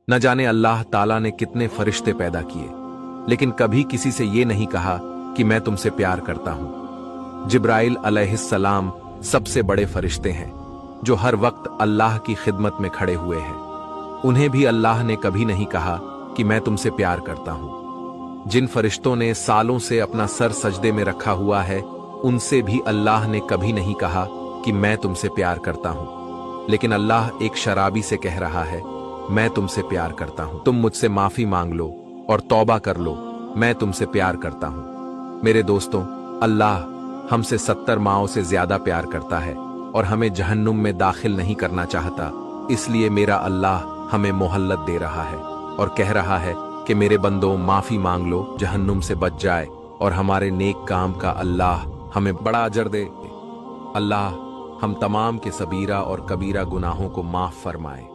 न जाने अल्लाह ताला ने कितने फरिश्ते पैदा किए, लेकिन कभी किसी से ये नहीं कहा कि मैं तुमसे प्यार करता हूं। जिब्राइल अलैहिस्सलाम सबसे बड़े फरिश्ते हैं जो हर वक्त अल्लाह की खिदमत में खड़े हुए हैं। उन्हें भी अल्लाह ने कभी नहीं कहा कि मैं तुमसे प्यार करता हूं। जिन फरिश्तों ने सालों से अपना सर सजदे में रखा हुआ है, उनसे भी अल्लाह ने कभी नहीं कहा कि मैं तुमसे प्यार करता हूं। लेकिन अल्लाह एक शराबी से कह रहा है, मैं तुमसे प्यार करता हूं, तुम मुझसे माफी मांग लो और तौबा कर लो, मैं तुमसे प्यार करता हूं। मेरे दोस्तों, अल्लाह हमसे 70 माओं से ज्यादा प्यार करता है और हमें जहन्नुम में दाखिल नहीं करना चाहता। इसलिए मेरा अल्लाह हमें मोहल्लत दे रहा है और कह रहा है कि मेरे बंदों, माफी मांग लो, जहन्नुम से बच जाए और हमारे नेक काम का अल्लाह हमें बड़ा अजर दे। अल्लाह हम तमाम के सबीरा और कबीरा गुनाहों को माफ फरमाए।